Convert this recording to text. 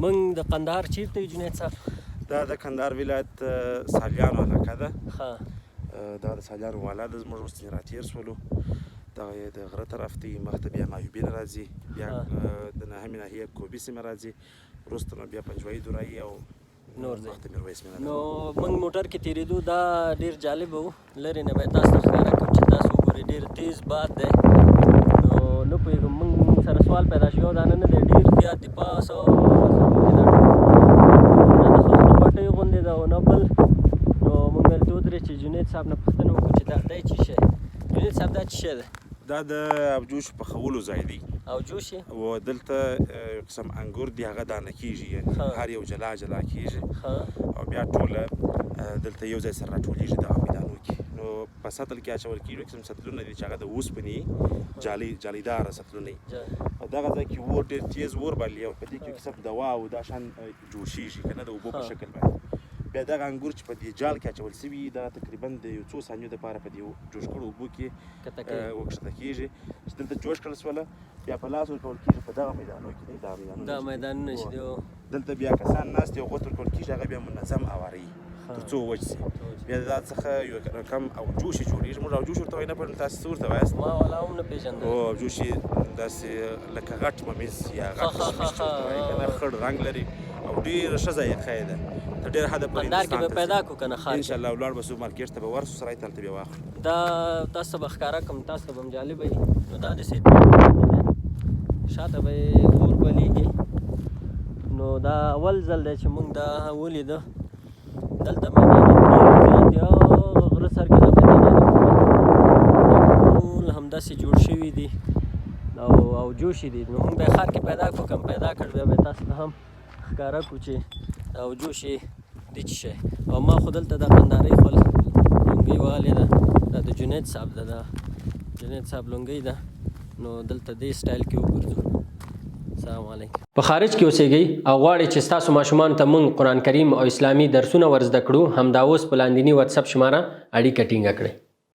موږ د قندهار چیرته یو جنید صاحب؟ دا د کندهار ولایت سالیانو علاقه ده. ښه دا د سالیانو والا ده. زموږ اوس ځینې راتېر شولو. دغه یې د غره طرف دی، مخته بیا مایوبین راځي، بیا د نهمې ناحیې کوبي سیمه راځي، وروسته نو بیا پنجوایي دورایي او نور ځای. مخته میرویس میله. نو موږ موټر کې تېرېدو، دا ډېر جالبه و. لرې نه به یې تاسو ته ښکاره کړم چې تاسو وګورئ ډېر تیز باد دی. نو نه پوهېږم موږ سره سوال پیدا شو، یو دانه نه دی ډېر زیات د پاسه او نه د خښتو پټۍ غوندې ده او نه بل. نو موږ ورته ودرېد چې جنید صاحب نه پوښتنه وکړو چې دا دی څه شی؟ جنید صاحب دا څه شی دی؟ دا د ابجوش پخولو ځای دی. او جوش یې او دلته یو قسم انګور دی، هغه دانه کېږي، هر یو جلا جلا کېږي او بیا ټوله دلته یو ځای سره راټولېږي دغه میدانو کې. نو په سطل کې اچول کېږي، یو قسم سطلونه دي چې هغه د اوسپنې جالیداره سطلونه دي. او دغه ځای کې اور ډېر تیز اور بلي او په دې کې یو قسم دوا او دا شان جوشېږي که نه، د اوبو په شکل باندې. بیا دغه انګور چې په دې جال کې اچول سوي، دا تقریبا د یو څو ثانیو دپاره په دې جوش کړو اوبو کې وکښته کېږي چې دلته جوش کړل شوله، بیا په لاس ورکول کېږي په دغه میدانو کې دی. دا میدانونه چې دی دلته بیا کسان ناست دي او غوښت ورکول کېږي، هغه بیا منظم اواري تر څو وچ شي. بیا د دا څخه یو رقم او جوشې جوړېږي. موږ او جوش ورته وایو، نه پوهېږم تاسو څه ورته وایاست؟ ما والا هم نه پېژندل. او جوشې داسې لکه غټ ممیز یا غټ کشمش چې ورته وایي که نه، خړ رنګ لري او ډېره ښه ذایقه یې ده. تر ډېر حده پورې قندهار کې به پیدا کړو که نه؟ ښار کې انشاءالله ولاړ به شو، مارکېټ ته به ورسو، سړی ته هلته بیا واخلو. دا تاسو ته به ښکاره کړم، تاسو ته به هم جالبه وي. نو دا داسې شاته به یې اور بلیږي. نو دا اول ځل دی چې موږ دا ولیده. دلته میدانونه ډېر زیات دي، هغه غره سر کې دا میدانونه ټول همداسې جوړ شوي دي او جوشي دي. نو موږ به یې ښار کې پیدا کړو، که هم پیدا کړ بیا به یې تاسو ته هم ښکاره کړو چې او جوش یې دی څه شی. او ما خو دلته د قندهارۍ خپل لونګۍ وهلې ده، دا د جنید صاحب ده، دا جنید صاحب لونګۍ ده. نو دلته دې سټایل کې وګرځو. السلام علیکم. په خارج کې اوسېږئ او غواړئ چې ستاسو ماشومانو ته موږ قرآن کریم او اسلامي درسونه ور زده کړو، همدا اوس په لاندیني واتساپ شماره اړیکه ټینګه کړئ.